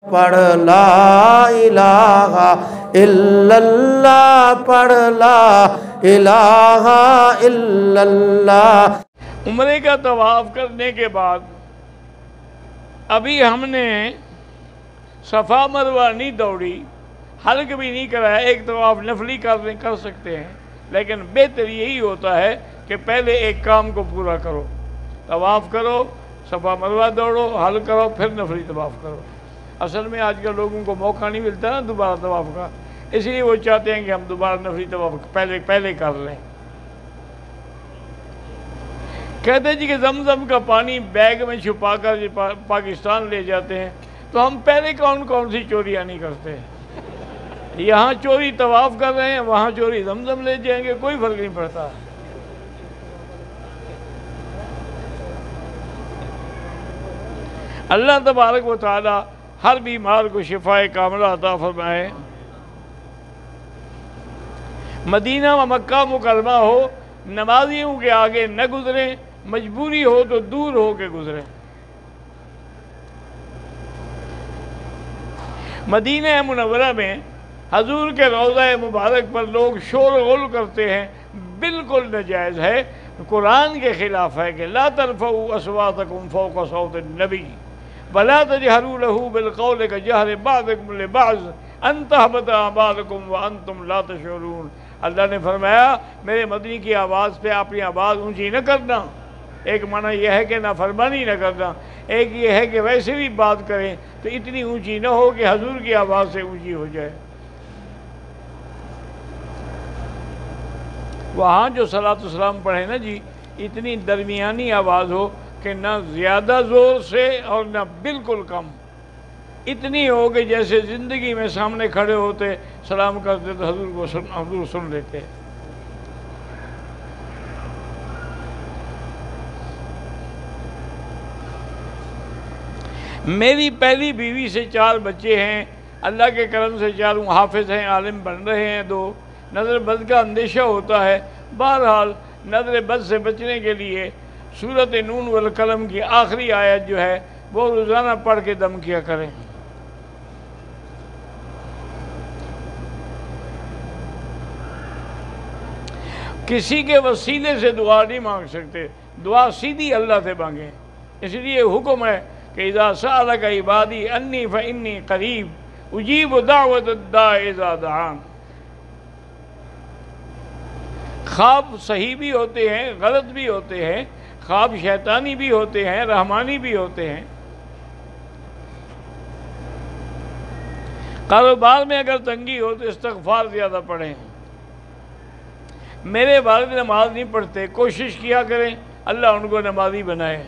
پڑھ لا الہ الا اللہ، پڑھ لا الہ الا اللہ۔ عمرے کا طواف کرنے کے بعد ابھی ہم نے صفا مروہ نہیں دوڑی، حلق بھی نہیں کرایا، ایک طواف نفلی کر سکتے ہیں، لیکن بہتر یہی ہوتا ہے کہ پہلے ایک کام کو پورا کرو، طواف کرو، صفا مروہ دوڑو، حلق کرو، پھر نفلی طواف کرو۔ اصل میں آج کل لوگوں کو موقع نہیں ملتا نا دوبارہ طواف کا، اس لیے وہ چاہتے ہیں کہ ہم دوبارہ نفلی طواف پہلے کر لیں۔ کہتے ہیں جی کہ زمزم کا پانی بیگ میں چھپا کر پاکستان لے جاتے ہیں، تو ہم پہلے کون سی چوریاں نہیں کرتے؟ یہاں چوری طواف کر رہے ہیں، وہاں چوری زمزم لے جائیں گے، کوئی فرق نہیں پڑتا۔ اللہ تبارک و تعالی ہر بیمار کو شفاء کاملہ عطا فرمائے۔ مدینہ و مکہ مکرمہ ہو، نمازیوں کے آگے نہ گزریں، مجبوری ہو تو دور ہو کے گزریں۔ مدینہ منورہ میں حضور کے روضہ مبارک پر لوگ شور و غل کرتے ہیں، بالکل ناجائز ہے، قرآن کے خلاف ہے کہ لا ترفعوا اصواتکم فوق صوت النبی ولا تجہروا لہ بالقول کجہر بعضکم لبعض ان تحبط اعمالکم وانتم لا تشعرون۔ اللہ نے فرمایا میرے مدنی کی آواز پہ اپنی آواز اونچی نہ کرنا۔ ایک معنی یہ ہے کہ نافرمانی نہ کرنا، ایک یہ ہے کہ ویسے بھی بات کریں تو اتنی اونچی نہ ہو کہ حضور کی آواز سے اونچی ہو جائے۔ وہاں جو صلاۃ السلام پڑھے نا جی، اتنی درمیانی آواز ہو کہ نہ زیادہ زور سے اور نہ بالکل کم، اتنی ہو کہ جیسے زندگی میں سامنے کھڑے ہوتے سلام کرتے تو حضور سن لیتے۔ میری پہلی بیوی سے 4 بچے ہیں، اللہ کے کرم سے چاروں حافظ ہیں، عالم بن رہے ہیں، 2 نظر بد کا اندیشہ ہوتا ہے۔ بہرحال نظر بد سے بچنے کے لیے سورۃ نون والقلم کی آخری آیت جو ہے وہ روزانہ پڑھ کے دم کیا کریں۔ کسی کے وسیلے سے دعا نہیں مانگ سکتے، دعا سیدھی اللہ سے مانگیں۔ اس لیے حکم ہے کہ اذا سألک عبادی انی فانی قریب اجیب دعوت الداع اذا دعان۔ خواب صحیح بھی ہوتے ہیں، غلط بھی ہوتے ہیں، خواب شیطانی بھی ہوتے ہیں، رحمانی بھی ہوتے ہیں۔ کاروبار میں اگر تنگی ہو تو استغفار زیادہ پڑھیں۔ میرے والد نماز نہیں پڑھتے، کوشش کیا کریں اللہ ان کو نمازی بنائے۔